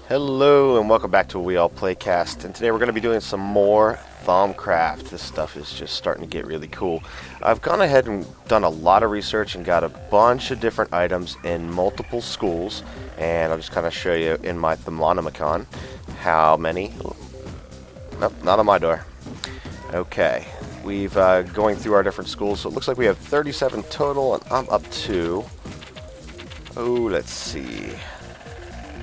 Hello and welcome back to a We All Playcast, and today we're going to be doing some more Thaumcraft. This stuff is just starting to get really cool. I've gone ahead and done a lot of research and got a bunch of different items in multiple schools, and I'll just kind of show you in my Thaumic how many. Nope, not on my door. Okay, we've going through our different schools, so it looks like we have 37 total, and I'm up to, let's see,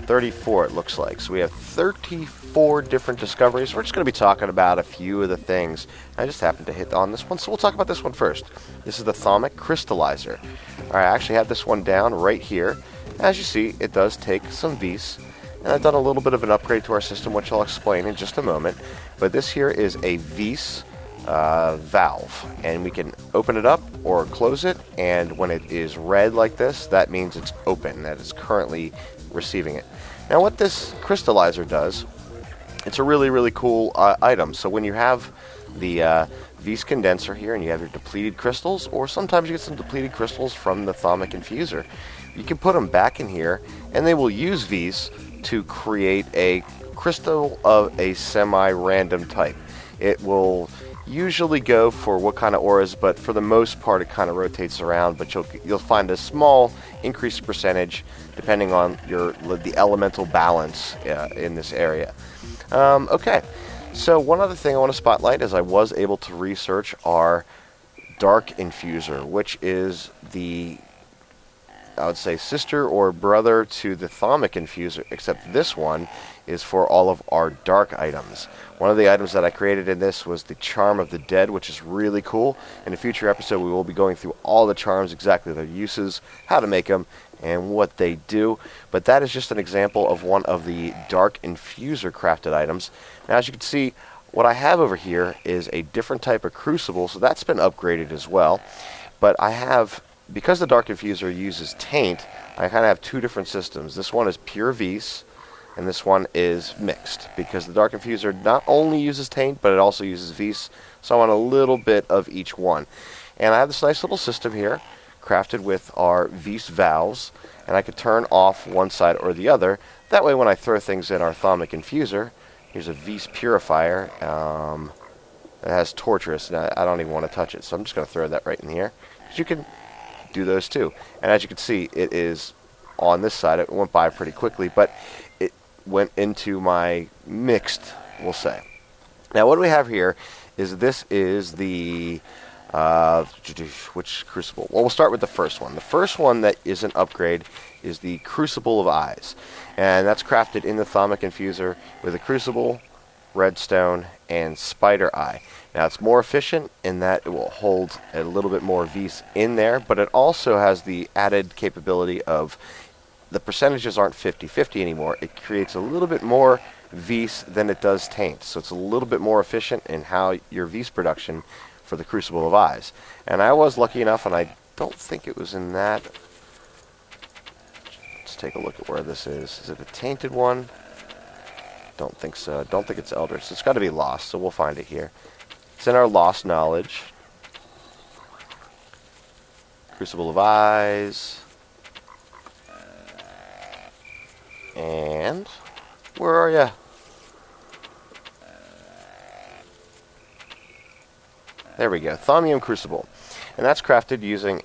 34 it looks like. So we have 34 different discoveries. We're just going to be talking about a few of the things. I just happened to hit on this one, so we'll talk about this one first. This is the Thaumic Crystalizer. Alright, I actually have this one down right here. As you see, it does take some Vs, and I've done a little bit of an upgrade to our system, which I'll explain in just a moment. But this here is a Vs valve, and we can open it up or close it, and when it is red like this, that means it's open, that it's currently receiving it. Now what this crystallizer does, it's a really cool item. So when you have the V's condenser here and you have your depleted crystals, or sometimes you get some depleted crystals from the Thaumic Infuser, you can put them back in here and they will use V's to create a crystal of a semi-random type. It will usually go for what kind of auras, but for the most part it kind of rotates around, but you'll find a small increased percentage depending on the elemental balance in this area. Okay, so one other thing I want to spotlight is I was able to research our Dark Infuser, which is the, I would say, sister or brother to the Thaumic Infuser, except this one is for all of our dark items. One of the items that I created in this was the Charm of the Dead, which is really cool. In a future episode, we will be going through all the charms, exactly their uses, how to make them, and what they do. But that is just an example of one of the Dark Infuser crafted items. Now, as you can see, what I have over here is a different type of crucible, so that's been upgraded as well. But I have, because the Dark Infuser uses Taint, I kind of have two different systems. This one is pure Vs, and this one is mixed, because the Dark Infuser not only uses Taint, but it also uses Vs, so I want a little bit of each one. And I have this nice little system here, crafted with our Vs valves, and I could turn off one side or the other. That way when I throw things in our Thaumic Infuser, here's a Vs purifier, it has Torturous, and I don't even want to touch it, so I'm just going to throw that right in here, because you can do those too. And as you can see, it is on this side. It went by pretty quickly, but it went into my mixed, we'll say. Now what we have here is, this is the which crucible? Well, we'll start with the first one. The first one that is an upgrade is the Crucible of Eyes, and that's crafted in the Thaumic Infuser with a crucible, redstone, and spider eye. Now it's more efficient in that it will hold a little bit more Vs in there, but it also has the added capability of the percentages aren't 50-50 anymore. It creates a little bit more Vs than it does Taint, so it's a little bit more efficient in how your Vs production for the Crucible of Eyes. And I was lucky enough, and I don't think it was in that. Let's take a look at where this is. Is it a tainted one? Don't think so. Don't think it's Eldritch. So it's got to be lost, so we'll find it here. It's in our Lost Knowledge. Crucible of Eyes. And where are ya? There we go, Thaumic Crucible. And that's crafted using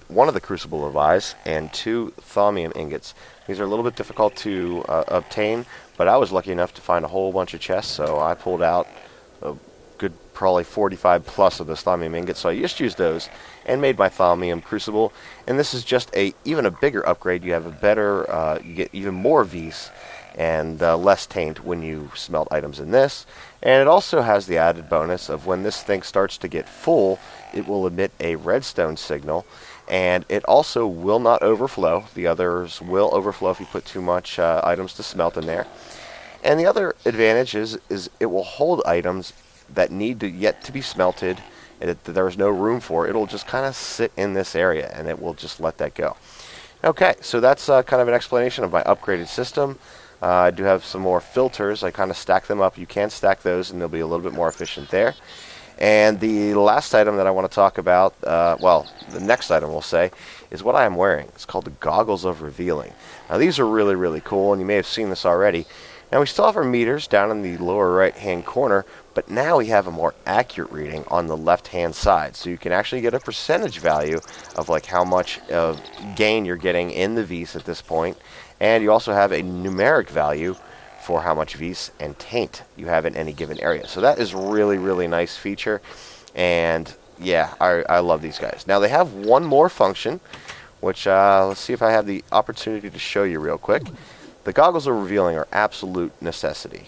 one of the Crucible of Eyes and 2 Thaumium ingots. These are a little bit difficult to obtain, but I was lucky enough to find a whole bunch of chests, so I pulled out a good probably 45 plus of those Thaumium ingots, so I just used those and made my Thaumic Crucible. And this is just even a bigger upgrade. You have a better, you get even more Vs and less taint when you smelt items in this. And it also has the added bonus of when this thing starts to get full, it will emit a redstone signal, and it also will not overflow. The others will overflow if you put too much items to smelt in there. And the other advantage is it will hold items that need yet to be smelted, and there is no room for. It'll just kind of sit in this area, and it will just let that go. Okay, so that's kind of an explanation of my upgraded system. I do have some more filters. I kind of stack them up. You can stack those, and they'll be a little bit more efficient there. And the last item that I want to talk about, well, the next item we'll say, is what I am wearing. It's called the Goggles of Revealing. Now these are really, really cool, and you may have seen this already. Now we still have our meters down in the lower right-hand corner, but now we have a more accurate reading on the left-hand side. So you can actually get a percentage value of like how much gain you're getting in the Vis at this point. And you also have a numeric value for how much Vis and taint you have in any given area. So that is really, really nice feature. And yeah, I love these guys. Now they have one more function, which let's see if I have the opportunity to show you real quick. The Goggles of Revealing are absolute necessity,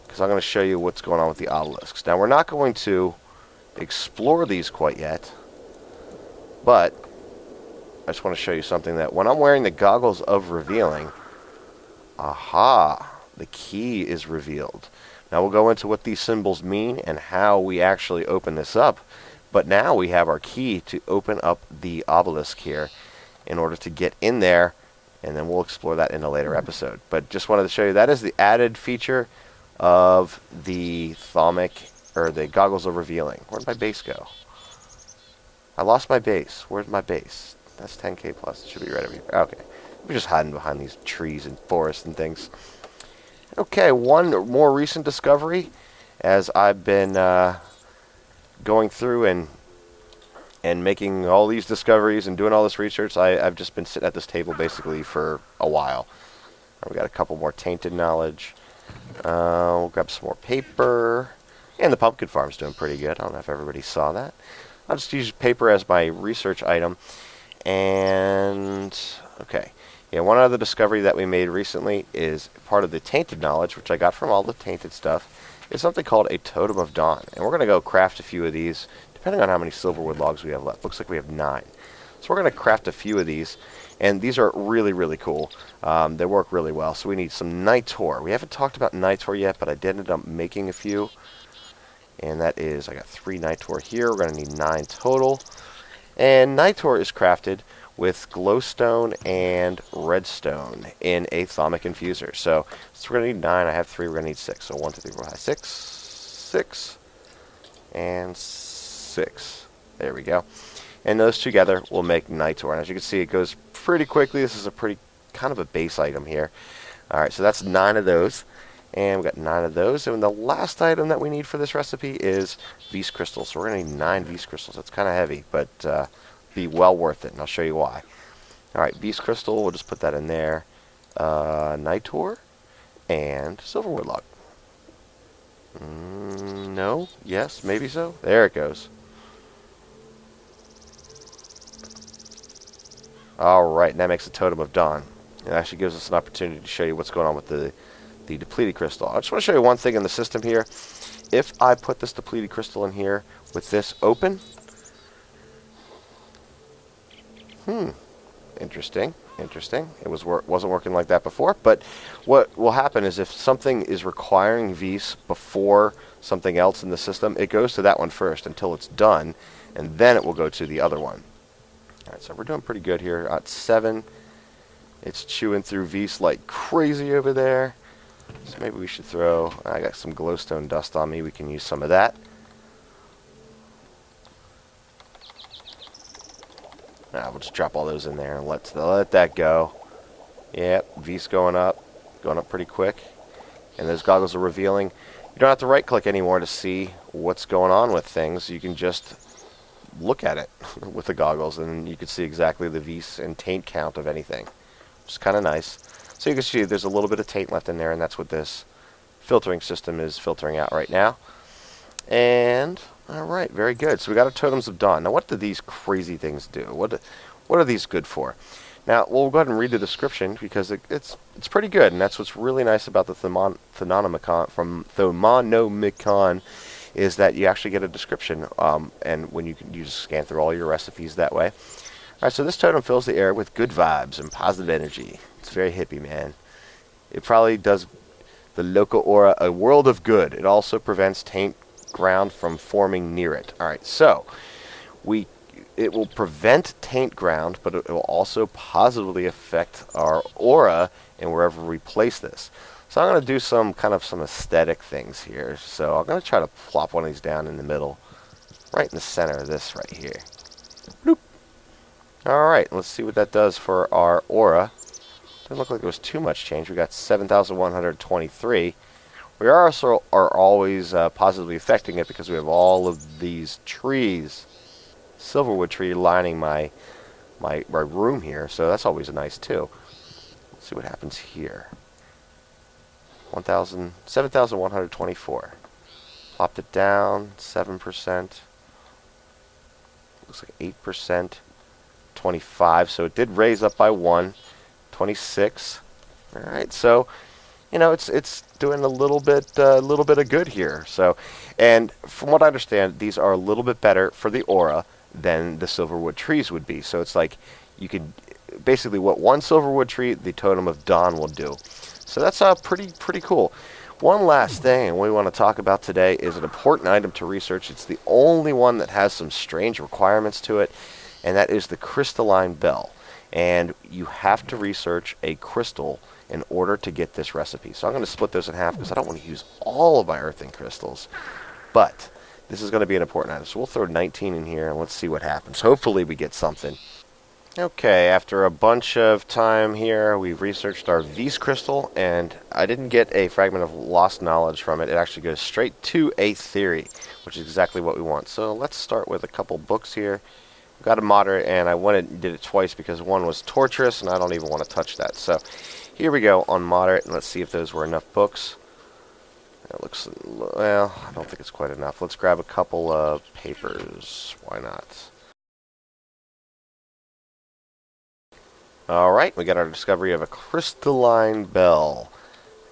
because I'm going to show you what's going on with the obelisks. Now we're not going to explore these quite yet, but I just want to show you something that when I'm wearing the Goggles of Revealing, aha, the key is revealed. Now we'll go into what these symbols mean and how we actually open this up. But now we have our key to open up the obelisk here in order to get in there, and then we'll explore that in a later episode. But just wanted to show you that is the added feature of the Thaumic, or the Goggles of Revealing. Where'd my base go? I lost my base. Where's my base? That's 10k plus. It should be right over here. Okay. We're just hiding behind these trees and forests and things. Okay, one more recent discovery as I've been going through and making all these discoveries and doing all this research. I've just been sitting at this table basically for a while. We got a couple more tainted knowledge. We'll grab some more paper. And the pumpkin farm's doing pretty good. I don't know if everybody saw that. I'll just use paper as my research item. And, okay. Yeah, one other discovery that we made recently is part of the tainted knowledge, which I got from all the tainted stuff, is something called a Totem of Dawn. And we're going to go craft a few of these, depending on how many silverwood logs we have left. Looks like we have 9. So we're going to craft a few of these, and these are really, really cool. They work really well. So we need some Nitor. We haven't talked about Nitor yet, but I did end up making a few. And that is, I got 3 Nitor here. We're going to need 9 total. And Nitor is crafted with glowstone and redstone in a Thaumic Infuser. So we're going to need 9. I have 3. We're going to need 6. So 1, 2, 3, 4, 5, 6, 6, and 6. There we go. And those together will make Nitor. And as you can see, it goes pretty quickly. This is a pretty kind of a base item here. All right, so that's 9 of those. And we've got 9 of those. And the last item that we need for this recipe is Vis crystals. So we're going to need 9 Vis crystals. That's kind of heavy, but be well worth it, and I'll show you why. All right, Vis crystal, we'll just put that in there. Nitor and silverwood log. No, yes, maybe so. There it goes. All right, and that makes the Totem of Dawn. It actually gives us an opportunity to show you what's going on with the depleted crystal. I just want to show you one thing in the system here. If I put this depleted crystal in here with this open, interesting. It wasn't working like that before, but what will happen is if something is requiring Vis before something else in the system, it goes to that one first until it's done, and then it will go to the other one. All right, so we're doing pretty good here. At 7, it's chewing through Vis like crazy over there. So maybe we should throw, I got some glowstone dust on me, we can use some of that. We'll just drop all those in there and let that go. Yep, Vis going up pretty quick. And those goggles are revealing. You don't have to right click anymore to see what's going on with things. You can just look at it with the goggles and you can see exactly the Vis and taint count of anything. Which is kind of nice. So you can see there's a little bit of taint left in there, and that's what this filtering system is filtering out right now. And alright, very good. So we got our Totems of Dawn. Now what do these crazy things do? What are these good for? Now we'll go ahead and read the description because it's pretty good, and that's what's really nice about the Thaumanomicon from Thaumanomicon is that you actually get a description, and when you just scan through all your recipes that way. Alright, so this totem fills the air with good vibes and positive energy. It's very hippie, man. It probably does the local aura a world of good. It also prevents taint ground from forming near it. Alright, so it will prevent taint ground, but it will also positively affect our aura and wherever we place this. So I'm going to do some aesthetic things here. So I'm going to try to plop one of these down in the middle. right in the center of this right here. Bloop. Alright, let's see what that does for our aura. Doesn't look like there was too much change. We got 7,123. We are always positively affecting it because we have all of these trees, silverwood tree lining my room here, so that's always nice too. Let's see what happens here. 7,124. Plopped it down, 7%. Looks like 8%. 25, so it did raise up by 1. 26. All right, so you know it's doing a little bit of good here. So, and from what I understand, these are a little bit better for the aura than the silverwood trees would be. So it's like you could basically what one silverwood tree, the Totem of Dawn will do. So that's pretty cool. One last thing we want to talk about today is an important item to research. It's the only one that has some strange requirements to it, and that is the Crystalline bell. And you have to research a crystal in order to get this recipe. So I'm going to split those in half because I don't want to use all of my earthing crystals. But this is going to be an important item. So we'll throw 19 in here and let's see what happens. Hopefully we get something. Okay, after a bunch of time here, we've researched our V's crystal, and I didn't get a fragment of lost knowledge from it. It actually goes straight to a theory, which is exactly what we want. So let's start with a couple books here. Got a moderate, and I went and did it twice because one was torturous, and I don't even want to touch that. So here we go on moderate, and let's see if those were enough books. It looks, well, I don't think it's quite enough. Let's grab a couple of papers. Why not? Alright, we got our discovery of a crystalline bell.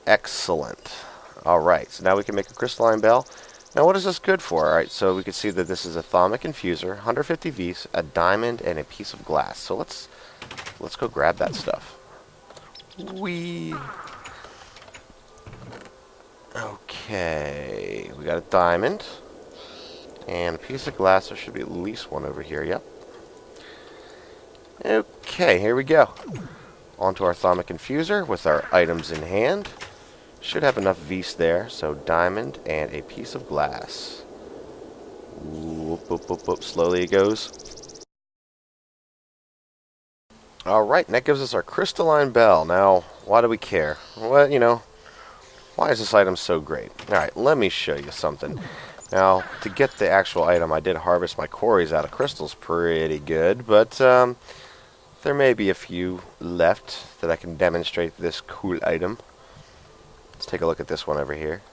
Excellent. Alright, so now we can make a crystalline bell. Now what is this good for? Alright, so we can see that this is a Thaumic Infuser, 150 V's, a diamond, and a piece of glass. So let's go grab that stuff. Okay, we got a diamond, and a piece of glass. There should be at least one over here, yep. Okay, here we go. Onto our Thaumic Infuser with our items in hand. Should have enough V's there, so diamond and a piece of glass. Whoop, whoop, whoop, whoop. Slowly it goes. Alright, and that gives us our crystalline bell. Now, why do we care? Well, you know, why is this item so great? Alright, let me show you something. Now, to get the actual item, I did harvest my quarries out of crystals pretty good, but there may be a few left that I can demonstrate this cool item. Let's take a look at this one over here.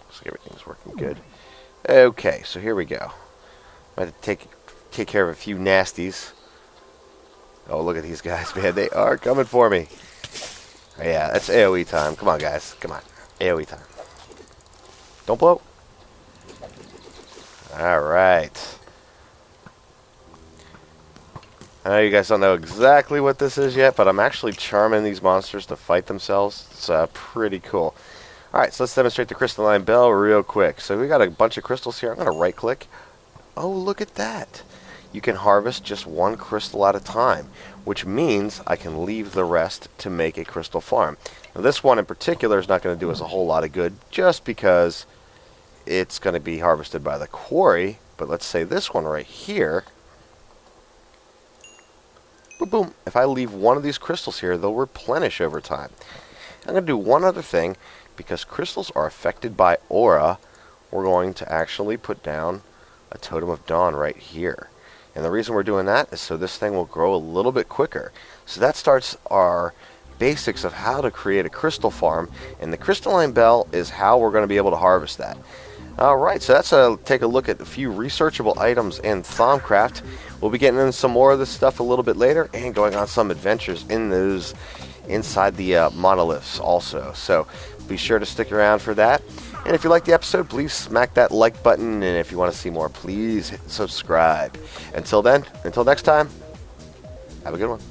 Looks like everything's working good. Okay, so here we go. I have to take care of a few nasties. Oh, look at these guys, man. They are coming for me. Oh, yeah, that's AoE time. Come on, guys. Come on. AoE time. Don't blow. Alright. I know you guys don't know exactly what this is yet, but I'm actually charming these monsters to fight themselves. It's pretty cool. Alright, so let's demonstrate the crystalline bell real quick. So we got a bunch of crystals here. I'm going to right click. Oh, look at that. You can harvest just one crystal at a time, which means I can leave the rest to make a crystal farm. Now this one in particular is not going to do us a whole lot of good just because it's going to be harvested by the quarry. But let's say this one right here. Boom, boom. If I leave one of these crystals here, they'll replenish over time. I'm going to do one other thing. Because crystals are affected by aura, we're going to actually put down a Totem of Dawn right here. And the reason we're doing that is so this thing will grow a little bit quicker. So that starts our basics of how to create a crystal farm. And the crystalline bell is how we're going to be able to harvest that. Alright, so that's take a look at a few researchable items in Thaumcraft. We'll be getting into some more of this stuff a little bit later and going on some adventures in those inside the monoliths also. So be sure to stick around for that. And if you like the episode, please smack that like button. And if you want to see more, please hit subscribe. Until then, until next time, have a good one.